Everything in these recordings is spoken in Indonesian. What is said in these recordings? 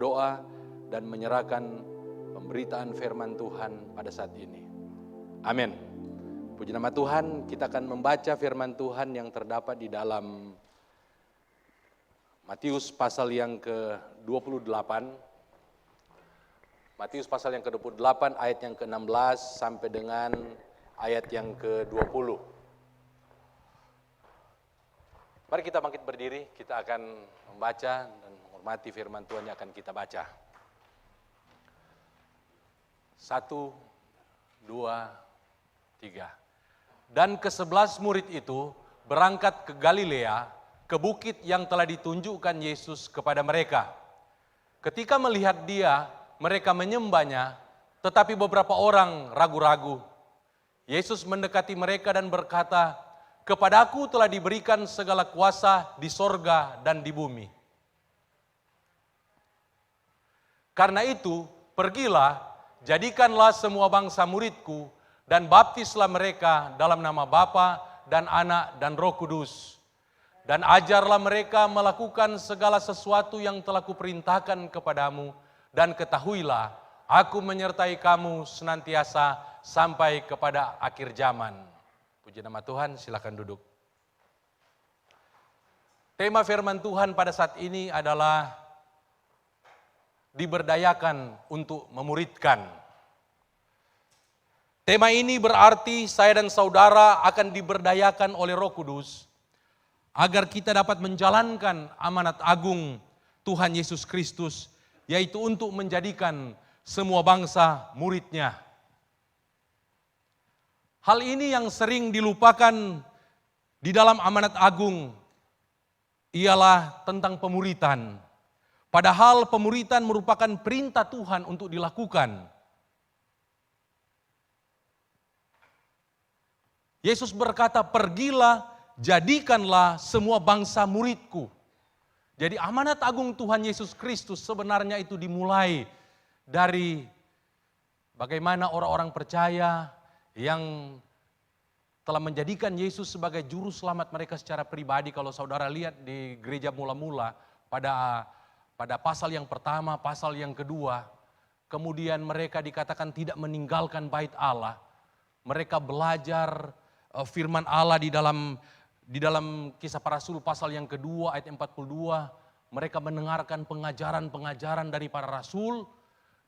berdoa dan menyerahkan pemberitaan firman Tuhan pada saat ini. Amin. Puji nama Tuhan, kita akan membaca firman Tuhan yang terdapat di dalam Matius pasal yang ke-28. Matius pasal yang ke-28 ayat yang ke-16 sampai dengan ayat yang ke-20. Mari kita bangkit berdiri, kita akan membaca dan menghormati firman Tuhan yang akan kita baca. 1, 2, 3. Dan ke-11 murid itu berangkat ke Galilea, ke bukit yang telah ditunjukkan Yesus kepada mereka. Ketika melihat dia, mereka menyembahnya, tetapi beberapa orang ragu-ragu. Yesus mendekati mereka dan berkata, "Kepadaku telah diberikan segala kuasa di sorga dan di bumi. Karena itu, pergilah, jadikanlah semua bangsa muridku, dan baptislah mereka dalam nama Bapa dan Anak dan Roh Kudus. Dan ajarlah mereka melakukan segala sesuatu yang telah kuperintahkan kepadamu, dan ketahuilah, aku menyertai kamu senantiasa sampai kepada akhir zaman." Puji nama Tuhan, silakan duduk. Tema firman Tuhan pada saat ini adalah diberdayakan untuk memuridkan. Tema ini berarti saya dan saudara akan diberdayakan oleh Roh Kudus agar kita dapat menjalankan amanat agung Tuhan Yesus Kristus, yaitu untuk menjadikan semua bangsa murid-Nya. Hal ini yang sering dilupakan di dalam amanat agung ialah tentang pemuritan. Padahal pemuritan merupakan perintah Tuhan untuk dilakukan. Yesus berkata, "Pergilah, jadikanlah semua bangsa muridku." Jadi amanat agung Tuhan Yesus Kristus sebenarnya itu dimulai dari bagaimana orang-orang percaya yang telah menjadikan Yesus sebagai juru selamat mereka secara pribadi. Kalau saudara lihat di gereja mula-mula pada pasal yang pertama, pasal yang kedua, kemudian mereka dikatakan tidak meninggalkan bait Allah. Mereka belajar firman Allah di dalam Kisah Para Rasul pasal yang kedua ayat 42. Mereka mendengarkan pengajaran-pengajaran dari para rasul,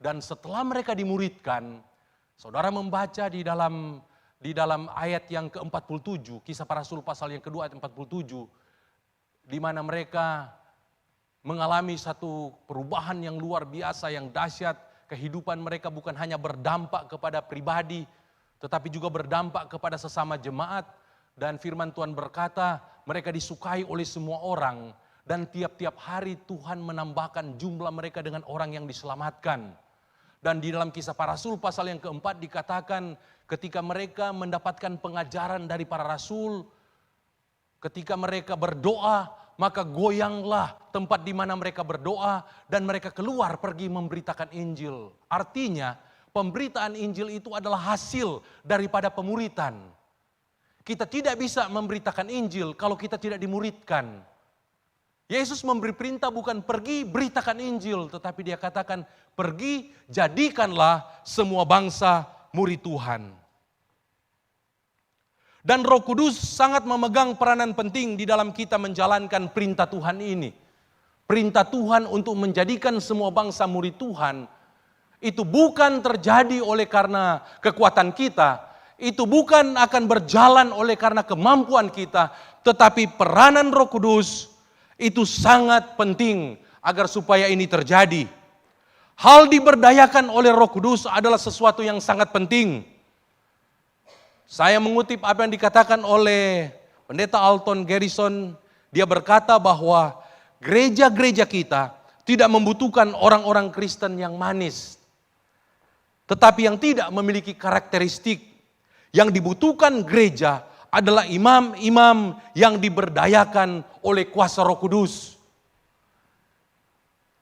dan setelah mereka dimuridkan, saudara membaca di dalam ayat yang ke-47, Kisah Para Rasul pasal yang kedua ayat 47, di mana mereka mengalami satu perubahan yang luar biasa, yang dahsyat. Kehidupan mereka bukan hanya berdampak kepada pribadi, tetapi juga berdampak kepada sesama jemaat. Dan firman Tuhan berkata, mereka disukai oleh semua orang, dan tiap-tiap hari Tuhan menambahkan jumlah mereka dengan orang yang diselamatkan. Dan di dalam Kisah Para Rasul pasal yang keempat dikatakan ketika mereka mendapatkan pengajaran dari para rasul, ketika mereka berdoa, maka goyanglah tempat di mana mereka berdoa dan mereka keluar pergi memberitakan Injil. Artinya pemberitaan Injil itu adalah hasil daripada pemuritan. Kita tidak bisa memberitakan Injil kalau kita tidak dimuridkan. Yesus memberi perintah bukan pergi beritakan Injil, tetapi dia katakan pergi jadikanlah semua bangsa murid Tuhan. Dan Roh Kudus sangat memegang peranan penting di dalam kita menjalankan perintah Tuhan ini. Perintah Tuhan untuk menjadikan semua bangsa murid Tuhan itu bukan terjadi oleh karena kekuatan kita, itu bukan akan berjalan oleh karena kemampuan kita, tetapi peranan Roh Kudus itu sangat penting agar supaya ini terjadi. Hal diberdayakan oleh Roh Kudus adalah sesuatu yang sangat penting. Saya mengutip apa yang dikatakan oleh Pendeta Alton Garrison. Dia berkata bahwa gereja-gereja kita tidak membutuhkan orang-orang Kristen yang manis, tetapi yang tidak memiliki karakteristik. Yang dibutuhkan gereja adalah imam-imam yang diberdayakan oleh kuasa Roh Kudus.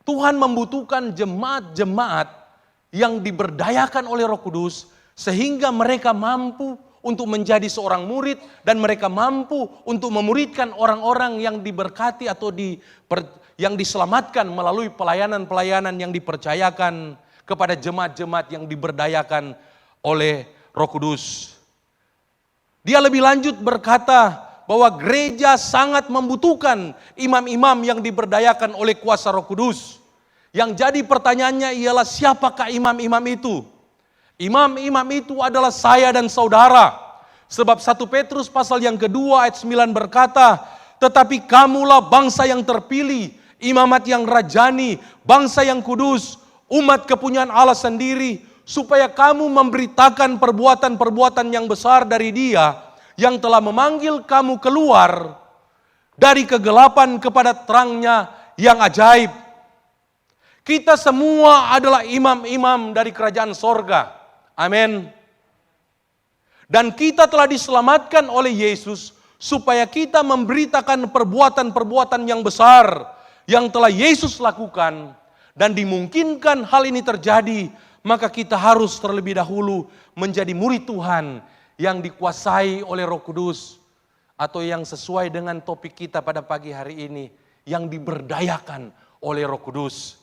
Tuhan membutuhkan jemaat-jemaat yang diberdayakan oleh Roh Kudus sehingga mereka mampu untuk menjadi seorang murid dan mereka mampu untuk memuridkan orang-orang yang diberkati atau yang diselamatkan melalui pelayanan-pelayanan yang dipercayakan kepada jemaat-jemaat yang diberdayakan oleh Roh Kudus. Dia lebih lanjut berkata bahwa gereja sangat membutuhkan imam-imam yang diberdayakan oleh kuasa Roh Kudus. Yang jadi pertanyaannya ialah siapakah imam-imam itu? Imam-imam itu adalah saya dan saudara. Sebab 1 Petrus pasal yang kedua ayat 9 berkata, tetapi kamulah bangsa yang terpilih, imamat yang rajani, bangsa yang kudus, umat kepunyaan Allah sendiri, supaya kamu memberitakan perbuatan-perbuatan yang besar dari Dia yang telah memanggil kamu keluar dari kegelapan kepada terangnya yang ajaib. Kita semua adalah imam-imam dari kerajaan sorga. Amin. Dan kita telah diselamatkan oleh Yesus supaya kita memberitakan perbuatan-perbuatan yang besar yang telah Yesus lakukan. Dan dimungkinkan hal ini terjadi, maka kita harus terlebih dahulu menjadi murid Tuhan yang dikuasai oleh Roh Kudus, atau yang sesuai dengan topik kita pada pagi hari ini, yang diberdayakan oleh Roh Kudus.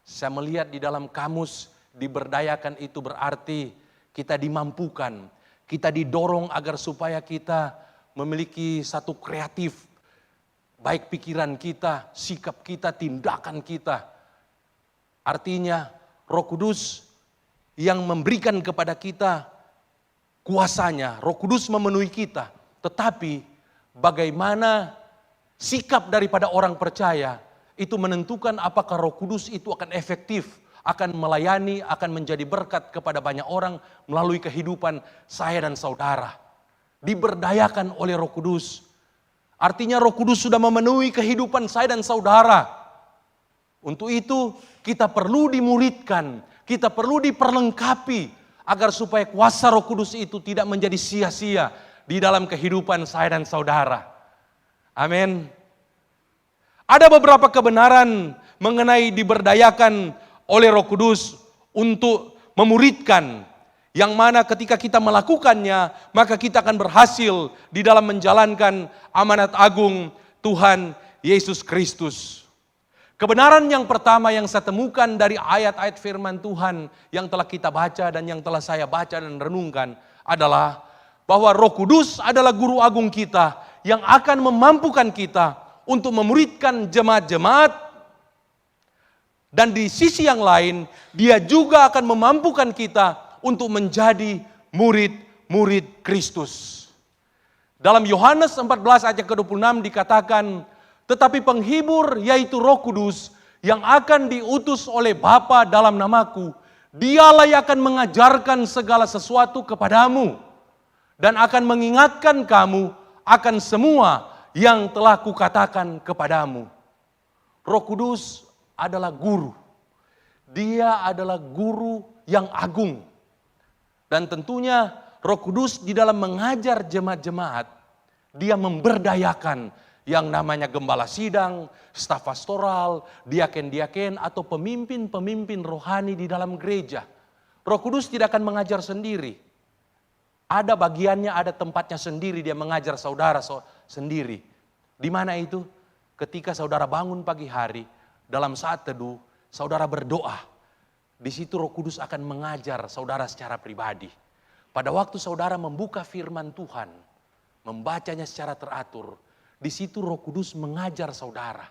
Saya melihat di dalam kamus, diberdayakan itu berarti kita dimampukan, kita didorong agar supaya kita memiliki satu kreatif, baik pikiran kita, sikap kita, tindakan kita. Artinya Roh Kudus yang memberikan kepada kita kuasanya, Roh Kudus memenuhi kita. Tetapi bagaimana sikap daripada orang percaya itu menentukan apakah Roh Kudus itu akan efektif, akan melayani, akan menjadi berkat kepada banyak orang melalui kehidupan saya dan saudara. Diberdayakan oleh Roh Kudus. Artinya Roh Kudus sudah memenuhi kehidupan saya dan saudara. Untuk itu kita perlu dimuridkan, kita perlu diperlengkapi agar supaya kuasa Roh Kudus itu tidak menjadi sia-sia di dalam kehidupan saya dan saudara. Amin. Ada beberapa kebenaran mengenai diberdayakan oleh Roh Kudus untuk memuridkan, yang mana ketika kita melakukannya, maka kita akan berhasil di dalam menjalankan amanat agung Tuhan Yesus Kristus. Kebenaran yang pertama yang saya temukan dari ayat-ayat firman Tuhan yang telah kita baca dan yang telah saya baca dan renungkan adalah bahwa Roh Kudus adalah guru agung kita yang akan memampukan kita untuk memuridkan jemaat-jemaat. Dan di sisi yang lain, Dia juga akan memampukan kita untuk menjadi murid-murid Kristus. Dalam Yohanes 14 ayat ke-26 dikatakan, tetapi penghibur yaitu Roh Kudus yang akan diutus oleh Bapa dalam namaku, Dialah yang akan mengajarkan segala sesuatu kepadamu dan akan mengingatkan kamu akan semua yang telah kukatakan kepadamu. Roh Kudus adalah guru. Dia adalah guru yang agung. Dan tentunya Roh Kudus di dalam mengajar jemaat-jemaat, Dia memberdayakan yang namanya gembala sidang, staf pastoral, diaken-diaken atau pemimpin-pemimpin rohani di dalam gereja. Roh Kudus tidak akan mengajar sendiri. Ada bagiannya, ada tempatnya sendiri, Dia mengajar saudara sendiri. Di mana itu? Ketika saudara bangun pagi hari, dalam saat teduh, saudara berdoa. Di situ Roh Kudus akan mengajar saudara secara pribadi. Pada waktu saudara membuka firman Tuhan, membacanya secara teratur, di situ Roh Kudus mengajar saudara.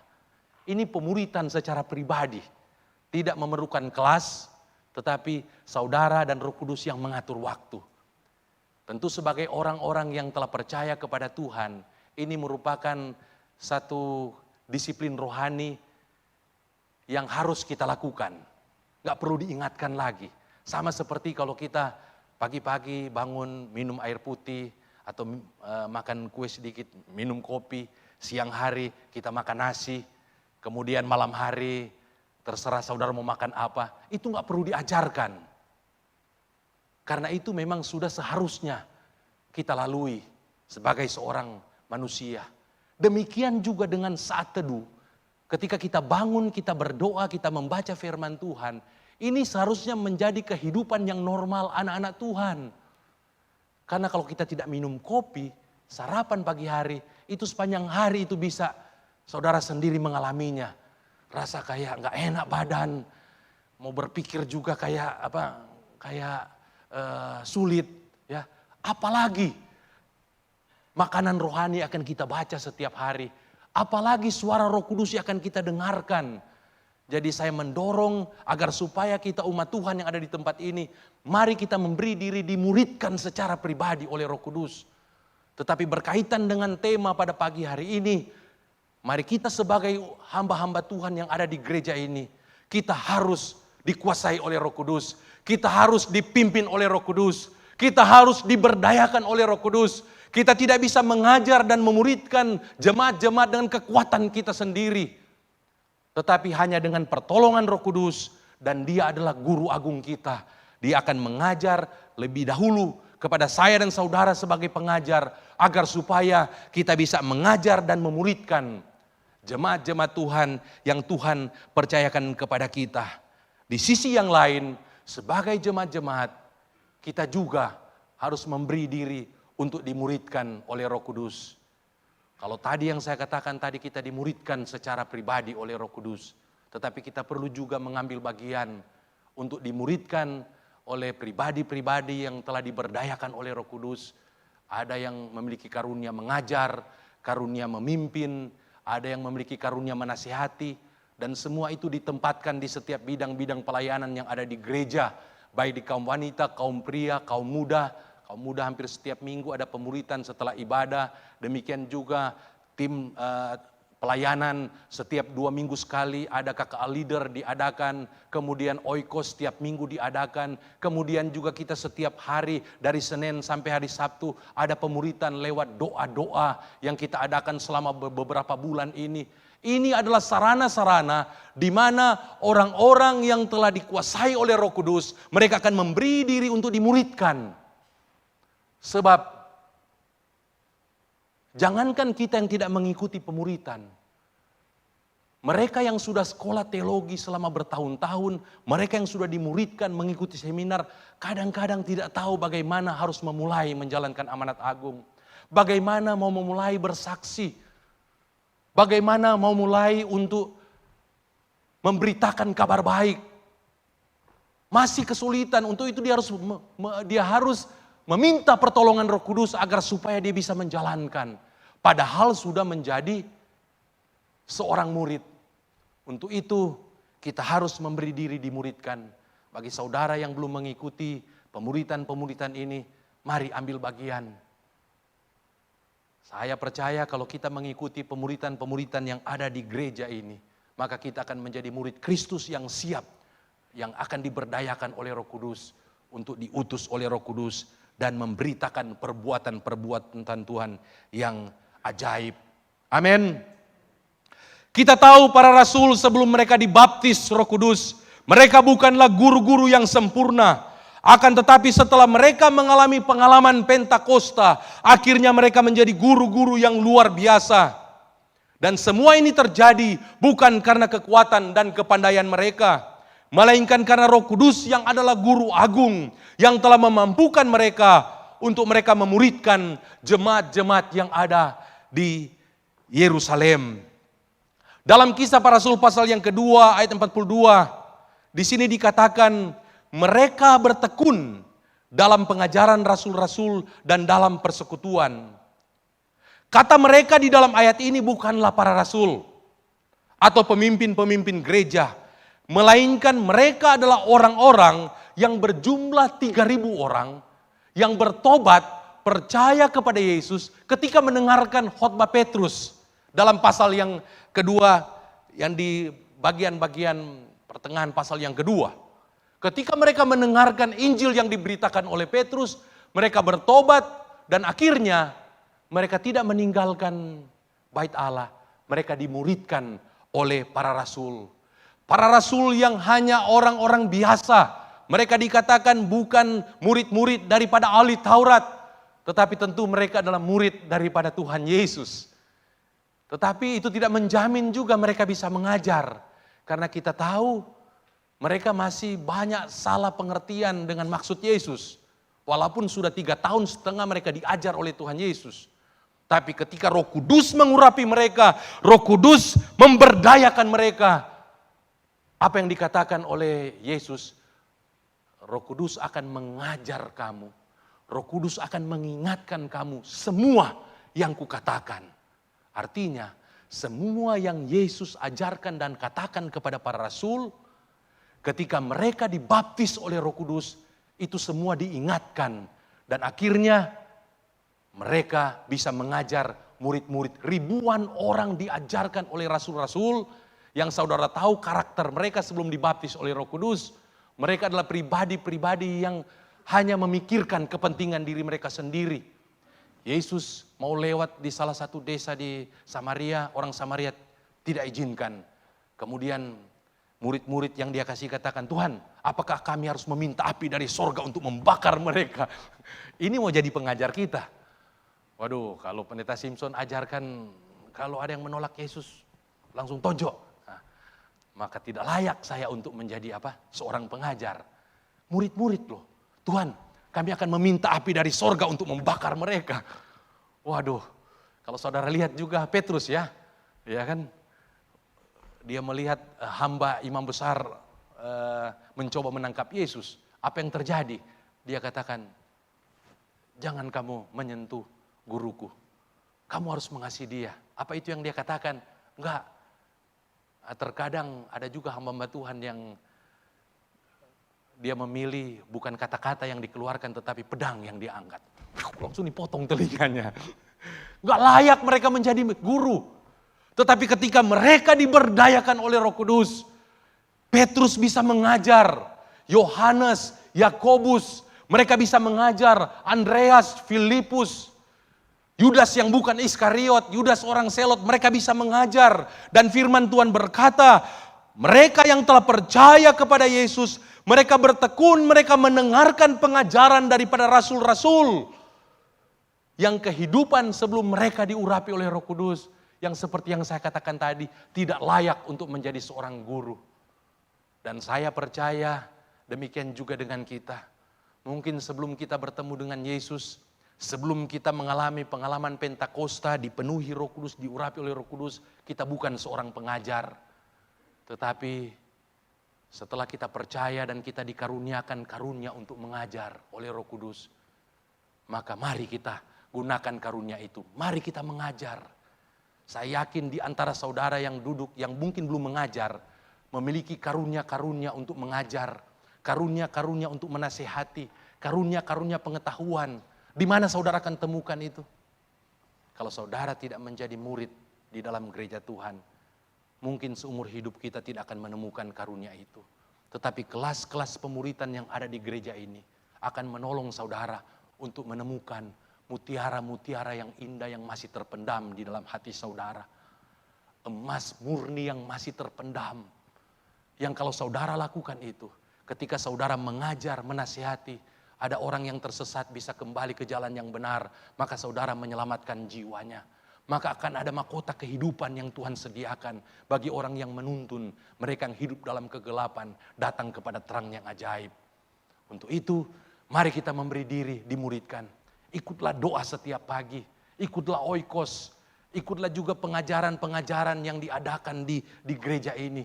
Ini pemuritan secara pribadi. Tidak memerlukan kelas, tetapi saudara dan Roh Kudus yang mengatur waktu. Tentu sebagai orang-orang yang telah percaya kepada Tuhan, ini merupakan satu disiplin rohani yang harus kita lakukan. Gak perlu diingatkan lagi. Sama seperti kalau kita pagi-pagi bangun minum air putih atau makan kue sedikit, minum kopi. Siang hari kita makan nasi. Kemudian malam hari terserah saudara mau makan apa. Itu gak perlu diajarkan. Karena itu memang sudah seharusnya kita lalui sebagai seorang manusia. Demikian juga dengan saat teduh. Ketika kita bangun, kita berdoa, kita membaca firman Tuhan. Ini seharusnya menjadi kehidupan yang normal anak-anak Tuhan. Karena kalau kita tidak minum kopi, sarapan pagi hari, itu sepanjang hari itu bisa saudara sendiri mengalaminya. Rasa kayak nggak enak badan, mau berpikir juga kayak sulit, ya. Apalagi makanan rohani akan kita baca setiap hari, apalagi suara Roh Kudus yang akan kita dengarkan. Jadi saya mendorong agar supaya kita umat Tuhan yang ada di tempat ini, mari kita memberi diri dimuridkan secara pribadi oleh Roh Kudus. Tetapi berkaitan dengan tema pada pagi hari ini, mari kita sebagai hamba-hamba Tuhan yang ada di gereja ini, kita harus dikuasai oleh Roh Kudus. Kita harus dipimpin oleh Roh Kudus. Kita harus diberdayakan oleh Roh Kudus. Kita tidak bisa mengajar dan memuridkan jemaat-jemaat dengan kekuatan kita sendiri. Tetapi hanya dengan pertolongan Roh Kudus, dan Dia adalah guru agung kita. Dia akan mengajar lebih dahulu kepada saya dan saudara sebagai pengajar, agar supaya kita bisa mengajar dan memuridkan jemaat-jemaat Tuhan yang Tuhan percayakan kepada kita. Di sisi yang lain, sebagai jemaat-jemaat, kita juga harus memberi diri untuk dimuridkan oleh Roh Kudus. Kalau tadi yang saya katakan tadi, kita dimuridkan secara pribadi oleh Roh Kudus, tetapi kita perlu juga mengambil bagian untuk dimuridkan oleh pribadi-pribadi yang telah diberdayakan oleh Roh Kudus. Ada yang memiliki karunia mengajar, karunia memimpin, ada yang memiliki karunia menasihati, dan semua itu ditempatkan di setiap bidang-bidang pelayanan yang ada di gereja, baik di kaum wanita, kaum pria, kaum muda. Kaum muda hampir setiap minggu ada pemuritan setelah ibadah. Demikian juga tim pelayanan setiap 2 minggu sekali ada KKA leader diadakan. Kemudian oikos setiap minggu diadakan. Kemudian juga kita setiap hari dari Senin sampai hari Sabtu ada pemuritan lewat doa-doa yang kita adakan selama beberapa bulan ini. Ini adalah sarana-sarana di mana orang-orang yang telah dikuasai oleh Roh Kudus, mereka akan memberi diri untuk dimuridkan. Sebab jangankan kita yang tidak mengikuti pemuritan, mereka yang sudah sekolah teologi selama bertahun-tahun, mereka yang sudah dimuridkan mengikuti seminar, kadang-kadang tidak tahu bagaimana harus memulai menjalankan amanat agung. Bagaimana mau memulai bersaksi, bagaimana mau mulai untuk memberitakan kabar baik. Masih kesulitan, untuk itu dia harus meminta pertolongan Roh Kudus agar supaya dia bisa menjalankan. Padahal sudah menjadi seorang murid. Untuk itu kita harus memberi diri dimuridkan. Bagi saudara yang belum mengikuti pemuritan-pemuritan ini, mari ambil bagian. Saya percaya kalau kita mengikuti pemuritan-pemuritan yang ada di gereja ini, maka kita akan menjadi murid Kristus yang siap, yang akan diberdayakan oleh Roh Kudus untuk diutus oleh Roh Kudus dan memberitakan perbuatan-perbuatan Tuhan yang ajaib. Amin. Kita tahu para rasul sebelum mereka dibaptis Roh Kudus, mereka bukanlah guru-guru yang sempurna. Akan tetapi setelah mereka mengalami pengalaman Pentakosta, akhirnya mereka menjadi guru-guru yang luar biasa. Dan semua ini terjadi bukan karena kekuatan dan kepandaian mereka, melainkan karena Roh Kudus yang adalah guru agung yang telah memampukan mereka untuk mereka memuridkan jemaat-jemaat yang ada di Yerusalem. Dalam Kisah Para Rasul pasal yang kedua ayat 42, di sini dikatakan mereka bertekun dalam pengajaran rasul-rasul dan dalam persekutuan. Kata mereka di dalam ayat ini bukanlah para rasul atau pemimpin-pemimpin gereja, melainkan mereka adalah orang-orang yang berjumlah 3.000 orang yang bertobat, percaya kepada Yesus ketika mendengarkan khotbah Petrus dalam pasal yang kedua, yang di bagian-bagian pertengahan pasal yang kedua. Ketika mereka mendengarkan Injil yang diberitakan oleh Petrus, mereka bertobat dan akhirnya mereka tidak meninggalkan bait Allah. Mereka dimuridkan oleh para rasul. Para rasul yang hanya orang-orang biasa. Mereka dikatakan bukan murid-murid daripada ahli Taurat, tetapi tentu mereka adalah murid daripada Tuhan Yesus. Tetapi itu tidak menjamin juga mereka bisa mengajar. Karena kita tahu mereka masih banyak salah pengertian dengan maksud Yesus. Walaupun sudah 3,5 tahun mereka diajar oleh Tuhan Yesus. Tapi ketika Roh Kudus mengurapi mereka, Roh Kudus memberdayakan mereka. Apa yang dikatakan oleh Yesus, Roh Kudus akan mengajar kamu. Roh Kudus akan mengingatkan kamu semua yang kukatakan. Artinya, semua yang Yesus ajarkan dan katakan kepada para rasul, ketika mereka dibaptis oleh Roh Kudus, itu semua diingatkan. Dan akhirnya mereka bisa mengajar murid-murid. Ribuan orang diajarkan oleh rasul-rasul yang saudara tahu karakter mereka sebelum dibaptis oleh Roh Kudus. Mereka adalah pribadi-pribadi yang hanya memikirkan kepentingan diri mereka sendiri. Yesus mau lewat di salah satu desa di Samaria, orang Samaria tidak izinkan. Kemudian murid-murid yang dia kasih katakan, Tuhan, apakah kami harus meminta api dari sorga untuk membakar mereka? Ini mau jadi pengajar kita. Waduh, kalau Pendeta Simpson ajarkan, kalau ada yang menolak Yesus, langsung tonjok. Nah, maka tidak layak saya untuk menjadi seorang pengajar. Murid-murid loh, Tuhan, kami akan meminta api dari sorga untuk membakar mereka. Waduh, kalau saudara lihat juga Petrus ya kan, dia melihat hamba imam besar mencoba menangkap Yesus. Apa yang terjadi? Dia katakan, jangan kamu menyentuh guruku. Kamu harus mengasihi dia. Apa itu yang dia katakan? Enggak. Terkadang ada juga hamba-hamba Tuhan yang dia memilih bukan kata-kata yang dikeluarkan tetapi pedang yang dia angkat. Langsung dipotong telinganya. Enggak layak mereka menjadi guru. Tetapi ketika mereka diberdayakan oleh Roh Kudus, Petrus bisa mengajar, Yohanes, Yakobus, mereka bisa mengajar, Andreas, Filipus, Yudas yang bukan Iskariot, Yudas orang Selot, mereka bisa mengajar. Dan firman Tuhan berkata, mereka yang telah percaya kepada Yesus, mereka bertekun, mereka mendengarkan pengajaran daripada rasul-rasul. Yang kehidupan sebelum mereka diurapi oleh Roh Kudus, yang seperti yang saya katakan tadi, tidak layak untuk menjadi seorang guru. Dan saya percaya demikian juga dengan kita. Mungkin sebelum kita bertemu dengan Yesus, sebelum kita mengalami pengalaman Pentakosta, dipenuhi Roh Kudus, diurapi oleh Roh Kudus, kita bukan seorang pengajar. Tetapi setelah kita percaya dan kita dikaruniakan karunia untuk mengajar oleh Roh Kudus, maka mari kita gunakan karunia itu. Mari kita mengajar. Saya yakin di antara saudara yang duduk, yang mungkin belum mengajar, memiliki karunia-karunia untuk mengajar, karunia-karunia untuk menasihati, karunia-karunia pengetahuan. Di mana saudara akan temukan itu? Kalau saudara tidak menjadi murid di dalam gereja Tuhan, mungkin seumur hidup kita tidak akan menemukan karunia itu. Tetapi kelas-kelas pemuritan yang ada di gereja ini akan menolong saudara untuk menemukan mutiara-mutiara yang indah yang masih terpendam di dalam hati saudara. Emas murni yang masih terpendam. Yang kalau saudara lakukan itu, ketika saudara mengajar, menasihati, ada orang yang tersesat bisa kembali ke jalan yang benar, maka saudara menyelamatkan jiwanya. Maka akan ada mahkota kehidupan yang Tuhan sediakan bagi orang yang menuntun, mereka yang hidup dalam kegelapan, datang kepada terang yang ajaib. Untuk itu, mari kita memberi diri, dimuridkan. Ikutlah doa setiap pagi, ikutlah oikos, ikutlah juga pengajaran-pengajaran yang diadakan di gereja ini.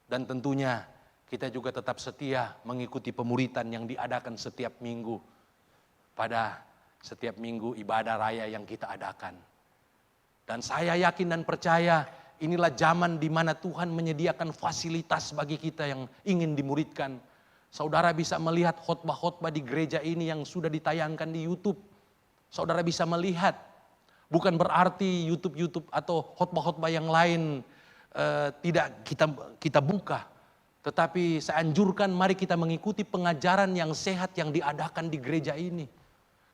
Dan tentunya kita juga tetap setia mengikuti pemuritan yang diadakan setiap minggu. Pada setiap minggu ibadah raya yang kita adakan. Dan saya yakin dan percaya inilah zaman di mana Tuhan menyediakan fasilitas bagi kita yang ingin dimuridkan. Saudara bisa melihat khotbah-khotbah di gereja ini yang sudah ditayangkan di YouTube. Saudara bisa melihat. Bukan berarti YouTube atau khotbah-khotbah yang lain tidak kita buka. Tetapi saya anjurkan mari kita mengikuti pengajaran yang sehat yang diadakan di gereja ini.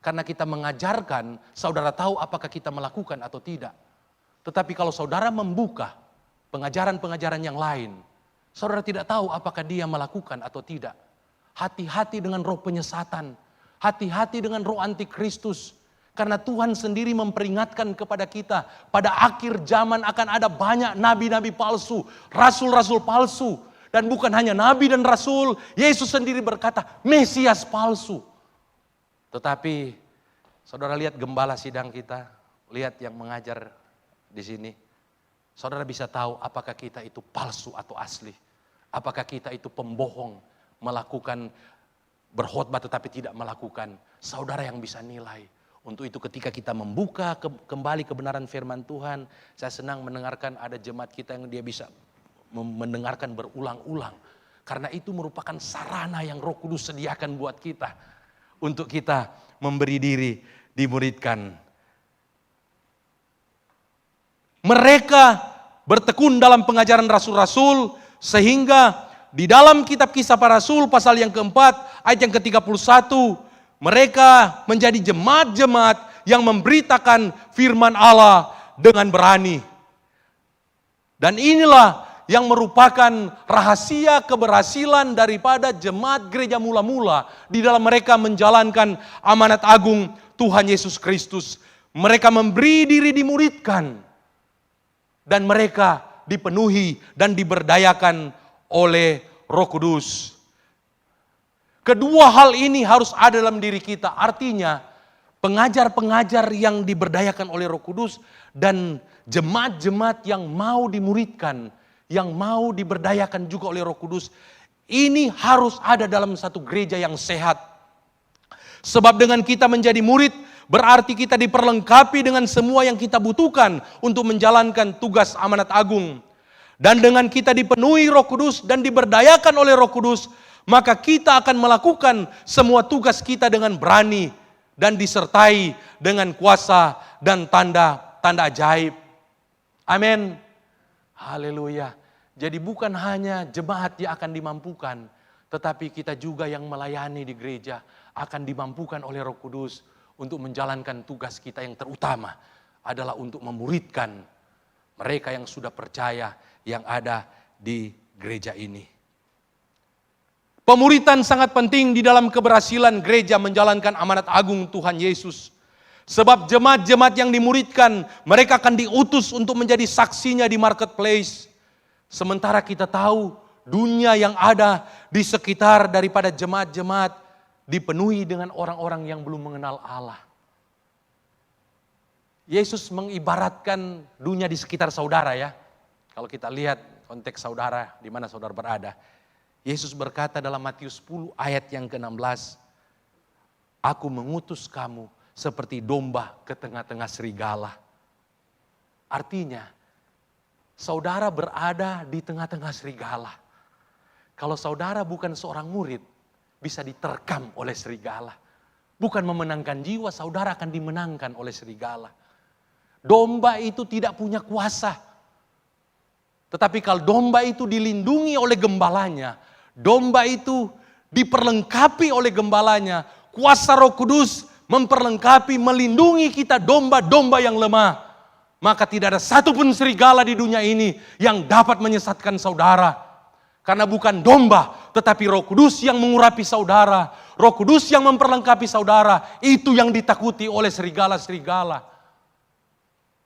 Karena kita mengajarkan, saudara tahu apakah kita melakukan atau tidak. Tetapi kalau saudara membuka pengajaran-pengajaran yang lain, saudara tidak tahu apakah dia melakukan atau tidak. Hati-hati dengan roh penyesatan, hati-hati dengan roh antikristus. Karena Tuhan sendiri memperingatkan kepada kita, pada akhir zaman akan ada banyak nabi-nabi palsu, rasul-rasul palsu. Dan bukan hanya nabi dan rasul, Yesus sendiri berkata, Mesias palsu. Tetapi saudara lihat gembala sidang kita, lihat yang mengajar di sini. Saudara bisa tahu apakah kita itu palsu atau asli. Apakah kita itu pembohong, melakukan berkhotbah tetapi tidak melakukan. Saudara yang bisa nilai. Untuk itu ketika kita membuka kembali kebenaran firman Tuhan, saya senang mendengarkan ada jemaat kita yang dia bisa mendengarkan berulang-ulang. Karena itu merupakan sarana yang Roh Kudus sediakan buat kita. Untuk kita memberi diri dimuridkan. Mereka bertekun dalam pengajaran rasul-rasul sehingga di dalam kitab Kisah Para Rasul pasal yang keempat ayat yang ke-31 mereka menjadi jemaat-jemaat yang memberitakan firman Allah dengan berani. Dan inilah yang merupakan rahasia keberhasilan daripada jemaat gereja mula-mula di dalam mereka menjalankan amanat agung Tuhan Yesus Kristus. Mereka memberi diri dimuridkan dan mereka dipenuhi dan diberdayakan oleh Roh Kudus. Kedua hal ini harus ada dalam diri kita. Artinya pengajar-pengajar yang diberdayakan oleh Roh Kudus dan jemaat-jemaat yang mau dimuridkan, yang mau diberdayakan juga oleh Roh Kudus, ini harus ada dalam satu gereja yang sehat. Sebab dengan kita menjadi murid, berarti kita diperlengkapi dengan semua yang kita butuhkan untuk menjalankan tugas amanat agung. Dan dengan kita dipenuhi Roh Kudus dan diberdayakan oleh Roh Kudus, maka kita akan melakukan semua tugas kita dengan berani dan disertai dengan kuasa dan tanda-tanda ajaib. Amin. Haleluya. Jadi bukan hanya jemaat yang akan dimampukan, tetapi kita juga yang melayani di gereja akan dimampukan oleh Roh Kudus untuk menjalankan tugas kita yang terutama adalah untuk memuridkan mereka yang sudah percaya yang ada di gereja ini. Pemuritan sangat penting di dalam keberhasilan gereja menjalankan amanat agung Tuhan Yesus. Sebab jemaat-jemaat yang dimuridkan, mereka akan diutus untuk menjadi saksinya di marketplace. Sementara kita tahu dunia yang ada di sekitar daripada jemaat-jemaat dipenuhi dengan orang-orang yang belum mengenal Allah. Yesus mengibaratkan dunia di sekitar saudara ya. Kalau kita lihat konteks saudara, di mana saudara berada. Yesus berkata dalam Matius 10 ayat yang ke-16, Aku mengutus kamu seperti domba ke tengah-tengah serigala. Artinya, saudara berada di tengah-tengah serigala. Kalau saudara bukan seorang murid, bisa diterkam oleh serigala. Bukan memenangkan jiwa, saudara akan dimenangkan oleh serigala. Domba itu tidak punya kuasa. Tetapi kalau domba itu dilindungi oleh gembalanya, domba itu diperlengkapi oleh gembalanya, kuasa Roh Kudus memperlengkapi, melindungi kita domba-domba yang lemah. Maka tidak ada satupun serigala di dunia ini yang dapat menyesatkan saudara. Karena bukan domba, tetapi Roh Kudus yang mengurapi saudara. Roh Kudus yang memperlengkapi saudara, itu yang ditakuti oleh serigala-serigala.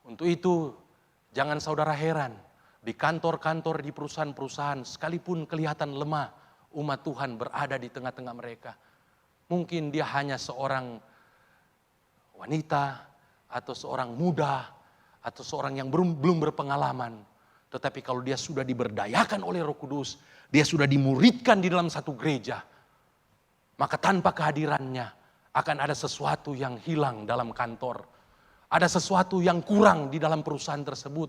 Untuk itu, jangan saudara heran. Di kantor-kantor, di perusahaan-perusahaan, sekalipun kelihatan lemah, umat Tuhan berada di tengah-tengah mereka. Mungkin dia hanya seorang wanita, atau seorang muda, atau seorang yang belum berpengalaman. Tetapi kalau dia sudah diberdayakan oleh Roh Kudus, dia sudah dimuridkan di dalam satu gereja, maka tanpa kehadirannya akan ada sesuatu yang hilang dalam kantor. Ada sesuatu yang kurang di dalam perusahaan tersebut.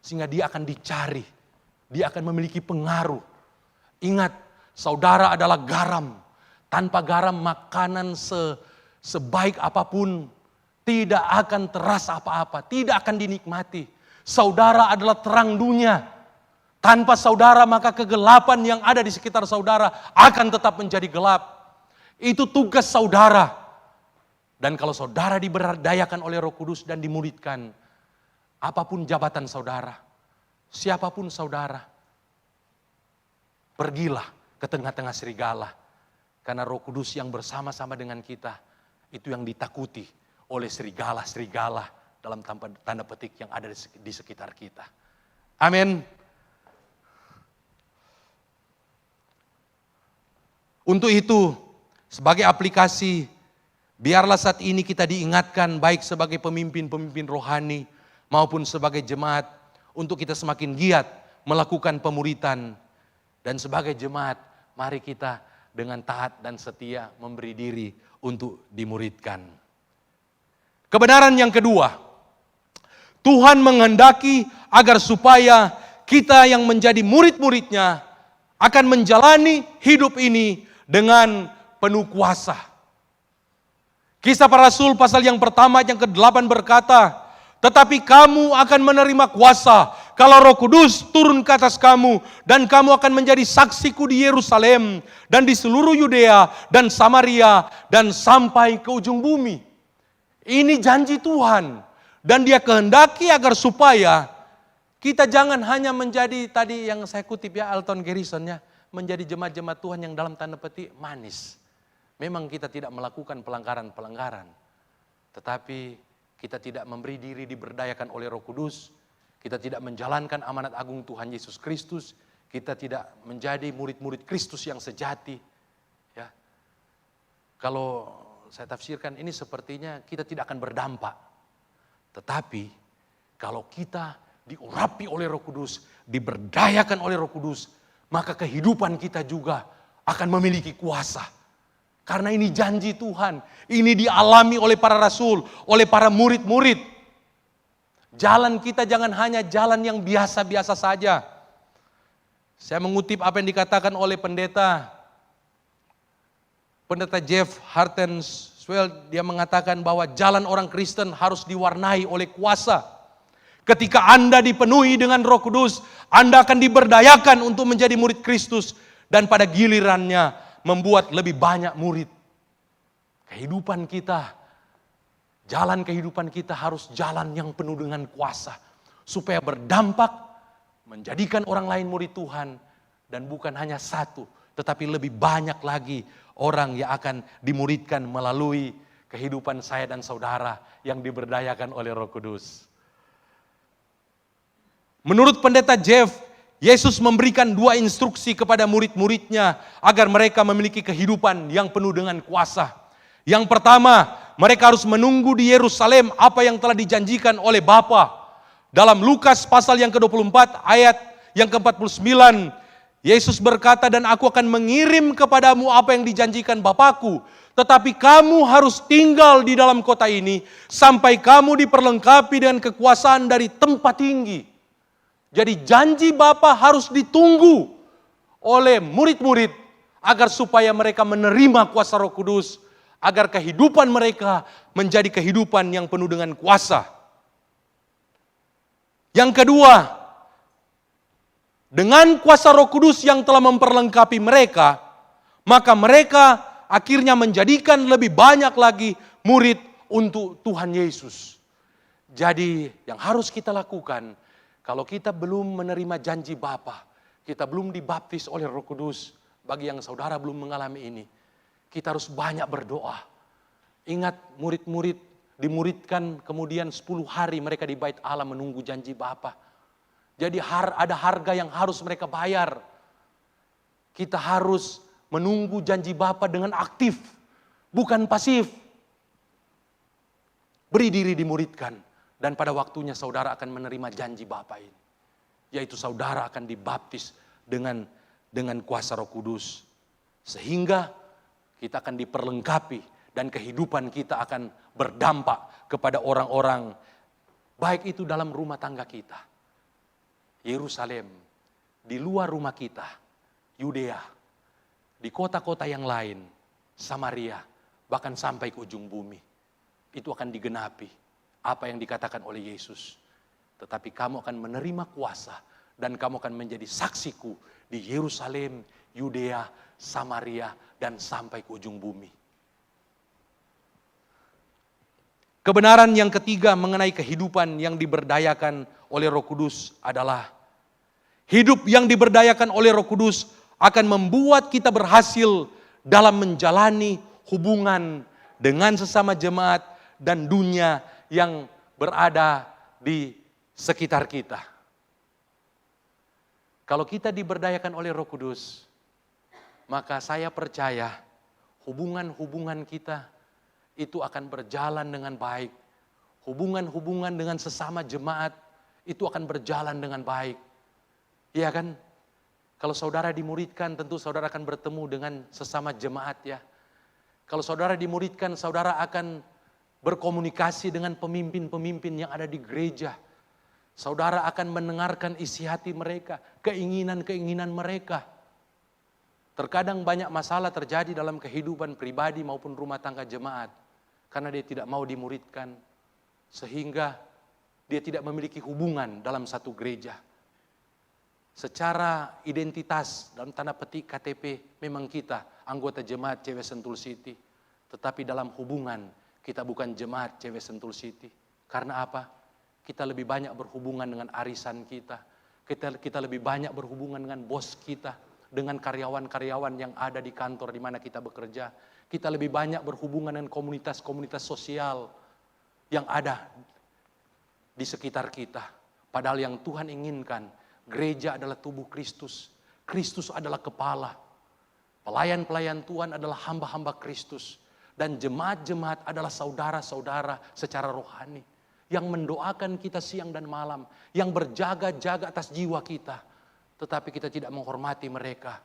Sehingga dia akan dicari. Dia akan memiliki pengaruh. Ingat, saudara adalah garam. Tanpa garam makanan sebaik apapun tidak akan terasa apa-apa. Tidak akan dinikmati. Saudara adalah terang dunia. Tanpa saudara maka kegelapan yang ada di sekitar saudara akan tetap menjadi gelap. Itu tugas saudara. Dan kalau saudara diberdayakan oleh Roh Kudus dan dimuridkan, apapun jabatan saudara, siapapun saudara, pergilah ke tengah-tengah serigala. Karena Roh Kudus yang bersama-sama dengan kita, itu yang ditakuti oleh serigala-serigala dalam tanda petik yang ada di sekitar kita. Amin. Untuk itu, sebagai aplikasi Biarlah saat ini kita diingatkan baik sebagai pemimpin-pemimpin rohani maupun sebagai jemaat untuk kita semakin giat melakukan pemuritan. Dan sebagai jemaat, mari kita dengan taat dan setia memberi diri untuk dimuridkan. Kebenaran yang kedua, Tuhan menghendaki agar supaya kita yang menjadi murid-muridnya akan menjalani hidup ini dengan penuh kuasa. Kisah para Rasul pasal yang pertama yang ke-8 berkata, tetapi kamu akan menerima kuasa kalau Roh Kudus turun ke atas kamu, dan kamu akan menjadi saksiku di Yerusalem dan di seluruh Yudea dan Samaria dan sampai ke ujung bumi. Ini janji Tuhan, dan Dia kehendaki agar supaya kita jangan hanya menjadi, tadi yang saya kutip ya, Alton Garrison ya, menjadi jemaat-jemaat Tuhan yang dalam tanda petik manis. Memang kita tidak melakukan pelanggaran-pelanggaran, tetapi kita tidak memberi diri diberdayakan oleh Roh Kudus, kita tidak menjalankan amanat agung Tuhan Yesus Kristus, kita tidak menjadi murid-murid Kristus yang sejati. Ya. Kalau saya tafsirkan ini sepertinya kita tidak akan berdampak. Tetapi kalau kita diurapi oleh Roh Kudus, diberdayakan oleh Roh Kudus, maka kehidupan kita juga akan memiliki kuasa. Karena ini janji Tuhan, ini dialami oleh para rasul, oleh para murid-murid. Jalan kita jangan hanya jalan yang biasa-biasa saja. Saya mengutip apa yang dikatakan oleh pendeta Jeff Hartenswell. Dia mengatakan bahwa jalan orang Kristen harus diwarnai oleh kuasa. Ketika Anda dipenuhi dengan Roh Kudus, Anda akan diberdayakan untuk menjadi murid Kristus, dan pada gilirannya membuat lebih banyak murid. Kehidupan kita, jalan kehidupan kita harus jalan yang penuh dengan kuasa, supaya berdampak menjadikan orang lain murid Tuhan, dan bukan hanya satu, tetapi lebih banyak lagi orang yang akan dimuridkan melalui kehidupan saya dan saudara yang diberdayakan oleh Roh Kudus. Menurut pendeta Jeff, Yesus memberikan 2 instruksi kepada murid-muridnya agar mereka memiliki kehidupan yang penuh dengan kuasa. Yang pertama, mereka harus menunggu di Yerusalem apa yang telah dijanjikan oleh Bapa. Dalam Lukas pasal yang ke-24 ayat yang ke-49, Yesus berkata, dan aku akan mengirim kepadamu apa yang dijanjikan Bapakku. Tetapi kamu harus tinggal di dalam kota ini sampai kamu diperlengkapi dengan kekuasaan dari tempat tinggi. Jadi janji Bapa harus ditunggu oleh murid-murid agar supaya mereka menerima kuasa Roh Kudus, agar kehidupan mereka menjadi kehidupan yang penuh dengan kuasa. Yang kedua, dengan kuasa Roh Kudus yang telah memperlengkapi mereka, maka mereka akhirnya menjadikan lebih banyak lagi murid untuk Tuhan Yesus. Jadi yang harus kita lakukan, kalau kita belum menerima janji Bapa, kita belum dibaptis oleh Roh Kudus, bagi yang saudara belum mengalami ini, kita harus banyak berdoa. Ingat, murid-murid dimuridkan, kemudian 10 hari mereka di bait Allah menunggu janji Bapa. Jadi ada harga yang harus mereka bayar. Kita harus menunggu janji Bapa dengan aktif, bukan pasif. Beri diri dimuridkan. Dan pada waktunya saudara akan menerima janji Bapa ini. Yaitu saudara akan dibaptis dengan kuasa Roh Kudus. Sehingga kita akan diperlengkapi dan kehidupan kita akan berdampak kepada orang-orang. Baik itu dalam rumah tangga kita, Yerusalem, di luar rumah kita, Yudea, di kota-kota yang lain, Samaria, bahkan sampai ke ujung bumi. Itu akan digenapi apa yang dikatakan oleh Yesus. Tetapi kamu akan menerima kuasa dan kamu akan menjadi saksiku di Yerusalem, Yudea, Samaria, dan sampai ke ujung bumi. Kebenaran yang ketiga mengenai kehidupan yang diberdayakan oleh Roh Kudus adalah hidup yang diberdayakan oleh Roh Kudus akan membuat kita berhasil dalam menjalani hubungan dengan sesama jemaat dan dunia yang berada di sekitar kita. Kalau kita diberdayakan oleh Roh Kudus, maka saya percaya hubungan-hubungan kita itu akan berjalan dengan baik. Hubungan-hubungan dengan sesama jemaat itu akan berjalan dengan baik. Iya kan? Kalau saudara dimuridkan, tentu saudara akan bertemu dengan sesama jemaat ya. Kalau saudara dimuridkan, saudara akan berkomunikasi dengan pemimpin-pemimpin yang ada di gereja. Saudara akan mendengarkan isi hati mereka, keinginan-keinginan mereka. Terkadang banyak masalah terjadi dalam kehidupan pribadi maupun rumah tangga jemaat. Karena dia tidak mau dimuridkan. Sehingga dia tidak memiliki hubungan dalam satu gereja. Secara identitas, dalam tanda petik KTP, memang kita anggota jemaat CW Sentul City. Tetapi dalam hubungan, kita bukan jemaat CW Sentul City. Karena apa? Kita lebih banyak berhubungan dengan arisan kita. Kita lebih banyak berhubungan dengan bos kita. Dengan karyawan-karyawan yang ada di kantor di mana kita bekerja. Kita lebih banyak berhubungan dengan komunitas-komunitas sosial yang ada di sekitar kita. Padahal yang Tuhan inginkan, gereja adalah tubuh Kristus. Kristus adalah kepala. Pelayan-pelayan Tuhan adalah hamba-hamba Kristus. Dan jemaat-jemaat adalah saudara-saudara secara rohani. Yang mendoakan kita siang dan malam. Yang berjaga-jaga atas jiwa kita. Tetapi kita tidak menghormati mereka.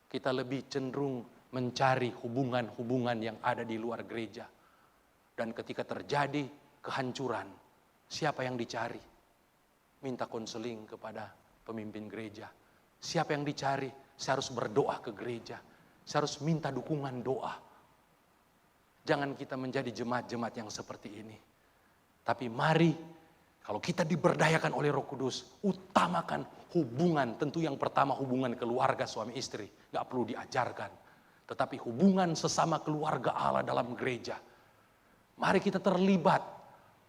Kita lebih cenderung mencari hubungan-hubungan yang ada di luar gereja. Dan ketika terjadi kehancuran, siapa yang dicari? Minta konseling kepada pemimpin gereja. Siapa yang dicari? Saya harus berdoa ke gereja. Saya harus minta dukungan doa. Jangan kita menjadi jemaat-jemaat yang seperti ini. Tapi mari, kalau kita diberdayakan oleh Roh Kudus, utamakan hubungan. Tentu yang pertama hubungan keluarga suami istri. Gak perlu diajarkan. Tetapi hubungan sesama keluarga Allah dalam gereja. Mari kita terlibat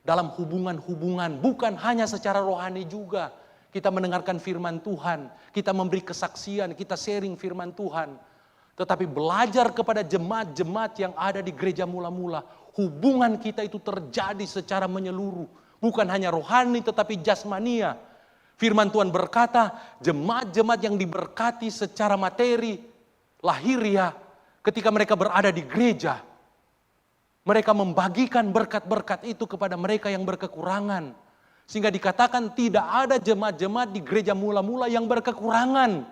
dalam hubungan-hubungan. Bukan hanya secara rohani juga. Kita mendengarkan firman Tuhan. Kita memberi kesaksian. Kita sharing firman Tuhan. Tetapi belajar kepada jemaat-jemaat yang ada di gereja mula-mula. Hubungan kita itu terjadi secara menyeluruh. Bukan hanya rohani tetapi jasmania. Firman Tuhan berkata, jemaat-jemaat yang diberkati secara materi, lahiriah, ketika mereka berada di gereja, mereka membagikan berkat-berkat itu kepada mereka yang berkekurangan. Sehingga dikatakan tidak ada jemaat-jemaat di gereja mula-mula yang berkekurangan.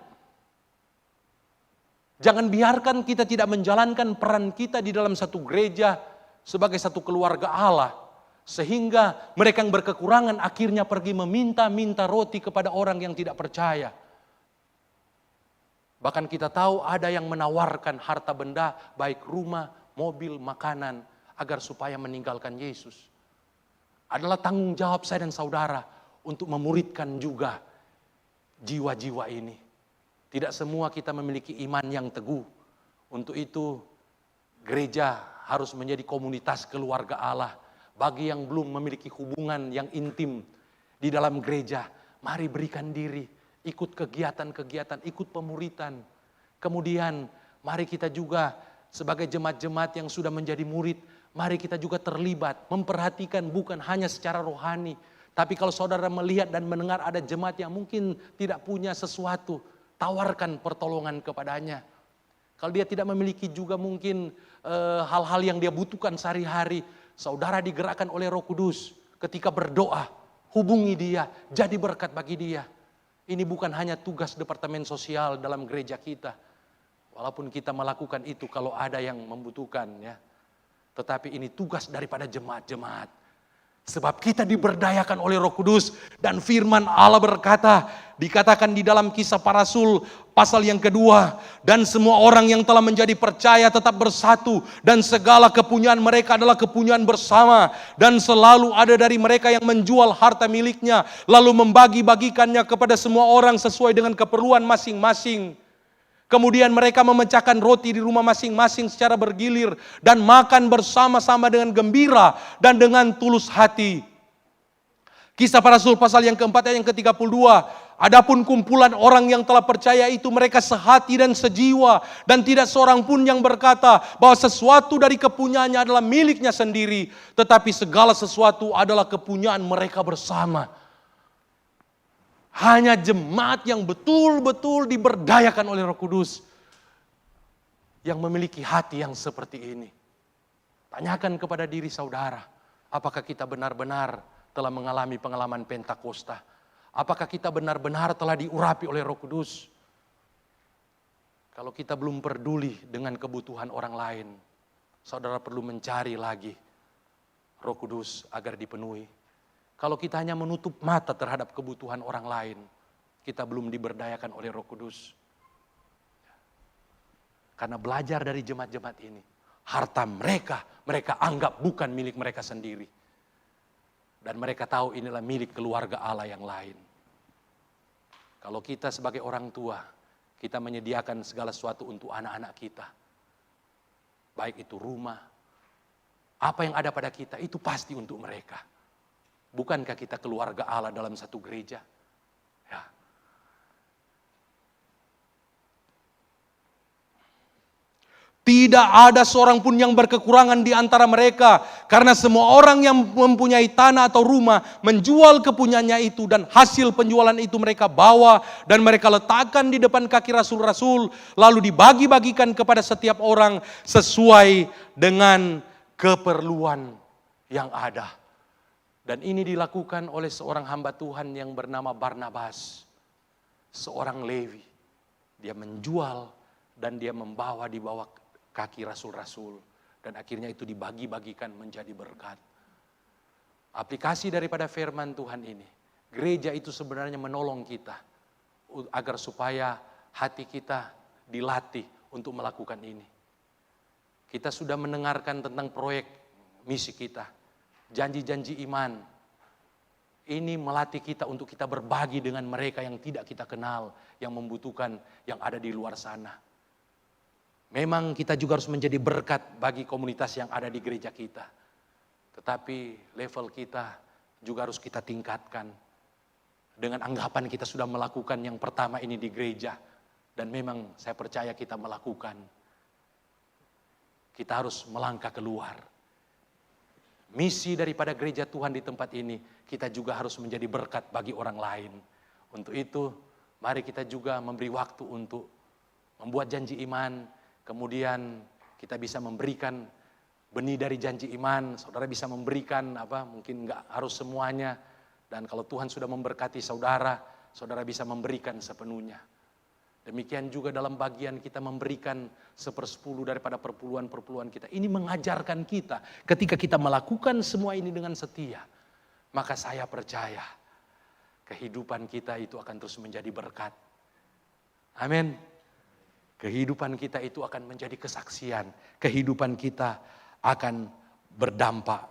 Jangan biarkan kita tidak menjalankan peran kita di dalam satu gereja sebagai satu keluarga Allah. Sehingga mereka yang berkekurangan akhirnya pergi meminta-minta roti kepada orang yang tidak percaya. Bahkan kita tahu ada yang menawarkan harta benda, baik rumah, mobil, makanan, agar supaya meninggalkan Yesus. Adalah tanggung jawab saya dan saudara untuk memuridkan juga jiwa-jiwa ini. Tidak semua kita memiliki iman yang teguh. Untuk itu gereja harus menjadi komunitas keluarga Allah. Bagi yang belum memiliki hubungan yang intim di dalam gereja, mari berikan diri, ikut kegiatan-kegiatan, ikut pemuritan. Kemudian mari kita juga sebagai jemaat-jemaat yang sudah menjadi murid, mari kita juga terlibat, memperhatikan bukan hanya secara rohani. Tapi kalau saudara melihat dan mendengar ada jemaat yang mungkin tidak punya sesuatu, tawarkan pertolongan kepadanya. Kalau dia tidak memiliki juga mungkin hal-hal yang dia butuhkan sehari-hari, saudara digerakkan oleh Roh Kudus ketika berdoa, hubungi dia, jadi berkat bagi dia. Ini bukan hanya tugas departemen sosial dalam gereja kita. Walaupun kita melakukan itu kalau ada yang membutuhkan ya. Tetapi ini tugas daripada jemaat-jemaat. Sebab kita diberdayakan oleh Roh Kudus dan firman Allah berkata, dikatakan di dalam Kisah Para Rasul pasal yang kedua, dan semua orang yang telah menjadi percaya tetap bersatu dan segala kepunyaan mereka adalah kepunyaan bersama, dan selalu ada dari mereka yang menjual harta miliknya lalu membagi-bagikannya kepada semua orang sesuai dengan keperluan masing-masing. Kemudian mereka memecahkan roti di rumah masing-masing secara bergilir dan makan bersama-sama dengan gembira dan dengan tulus hati. Kisah Para Rasul pasal yang keempat ayat yang ke-32. Adapun kumpulan orang yang telah percaya itu mereka sehati dan sejiwa, dan tidak seorang pun yang berkata bahwa sesuatu dari kepunyaannya adalah miliknya sendiri, tetapi segala sesuatu adalah kepunyaan mereka bersama. Hanya jemaat yang betul-betul diberdayakan oleh Roh Kudus yang memiliki hati yang seperti ini. Tanyakan kepada diri saudara, apakah kita benar-benar telah mengalami pengalaman Pentakosta? Apakah kita benar-benar telah diurapi oleh Roh Kudus? Kalau kita belum peduli dengan kebutuhan orang lain, saudara perlu mencari lagi Roh Kudus agar dipenuhi. Kalau kita hanya menutup mata terhadap kebutuhan orang lain, kita belum diberdayakan oleh Roh Kudus. Karena belajar dari jemaat-jemaat ini, harta mereka anggap bukan milik mereka sendiri. Dan mereka tahu inilah milik keluarga Allah yang lain. Kalau kita sebagai orang tua, kita menyediakan segala sesuatu untuk anak-anak kita. Baik itu rumah, apa yang ada pada kita itu pasti untuk mereka. Bukankah kita keluarga Allah dalam satu gereja? Ya. Tidak ada seorang pun yang berkekurangan di antara mereka. Karena semua orang yang mempunyai tanah atau rumah menjual kepunyaannya itu. Dan hasil penjualan itu mereka bawa dan mereka letakkan di depan kaki rasul-rasul. Lalu dibagi-bagikan kepada setiap orang sesuai dengan keperluan yang ada. Dan ini dilakukan oleh seorang hamba Tuhan yang bernama Barnabas. Seorang Lewi. Dia menjual dan dia membawa di bawah kaki rasul-rasul. Dan akhirnya itu dibagi-bagikan menjadi berkat. Aplikasi daripada firman Tuhan ini. Gereja itu sebenarnya menolong kita. Agar supaya hati kita dilatih untuk melakukan ini. Kita sudah mendengarkan tentang proyek misi kita. Janji-janji iman. Ini melatih kita untuk kita berbagi dengan mereka yang tidak kita kenal. Yang membutuhkan yang ada di luar sana. Memang kita juga harus menjadi berkat bagi komunitas yang ada di gereja kita. Tetapi level kita juga harus kita tingkatkan. Dengan anggapan kita sudah melakukan yang pertama ini di gereja. Dan memang saya percaya kita melakukan. Kita harus melangkah keluar. Misi daripada gereja Tuhan di tempat ini, kita juga harus menjadi berkat bagi orang lain. Untuk itu, mari kita juga memberi waktu untuk membuat janji iman. Kemudian kita bisa memberikan benih dari janji iman. Saudara bisa memberikan mungkin enggak harus semuanya. Dan kalau Tuhan sudah memberkati saudara, saudara bisa memberikan sepenuhnya. Demikian juga dalam bagian kita memberikan 1/10 daripada perpuluhan-perpuluhan kita. Ini mengajarkan kita ketika kita melakukan semua ini dengan setia. Maka saya percaya kehidupan kita itu akan terus menjadi berkat. Amin. Kehidupan kita itu akan menjadi kesaksian. Kehidupan kita akan berdampak.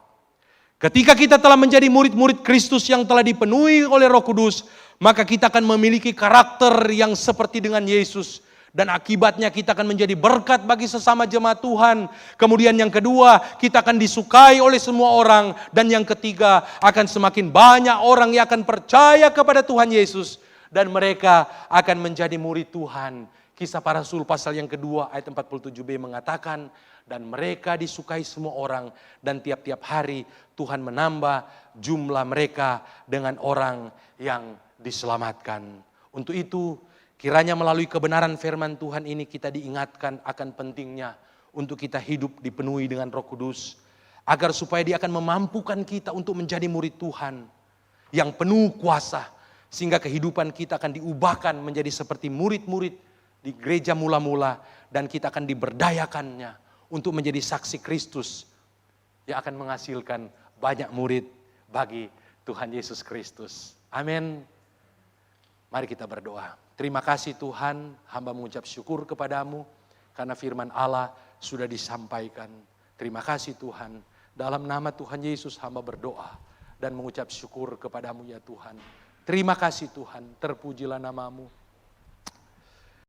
Ketika kita telah menjadi murid-murid Kristus yang telah dipenuhi oleh Roh Kudus, maka kita akan memiliki karakter yang seperti dengan Yesus. Dan akibatnya kita akan menjadi berkat bagi sesama jemaat Tuhan. Kemudian yang kedua, kita akan disukai oleh semua orang. Dan yang ketiga, akan semakin banyak orang yang akan percaya kepada Tuhan Yesus. Dan mereka akan menjadi murid Tuhan. Kisah Para Rasul pasal yang kedua ayat 47b mengatakan, dan mereka disukai semua orang dan tiap-tiap hari Tuhan menambah jumlah mereka dengan orang yang diselamatkan. Untuk itu kiranya melalui kebenaran firman Tuhan ini kita diingatkan akan pentingnya untuk kita hidup dipenuhi dengan Roh Kudus. Agar supaya dia akan memampukan kita untuk menjadi murid Tuhan yang penuh kuasa. Sehingga kehidupan kita akan diubahkan menjadi seperti murid-murid di gereja mula-mula, dan kita akan diberdayakannya untuk menjadi saksi Kristus yang akan menghasilkan banyak murid bagi Tuhan Yesus Kristus. Amin. Mari kita berdoa. Terima kasih Tuhan, hamba mengucap syukur kepadamu karena firman Allah sudah disampaikan. Terima kasih Tuhan. Dalam nama Tuhan Yesus hamba berdoa dan mengucap syukur kepadamu ya Tuhan. Terima kasih Tuhan, terpujilah namamu.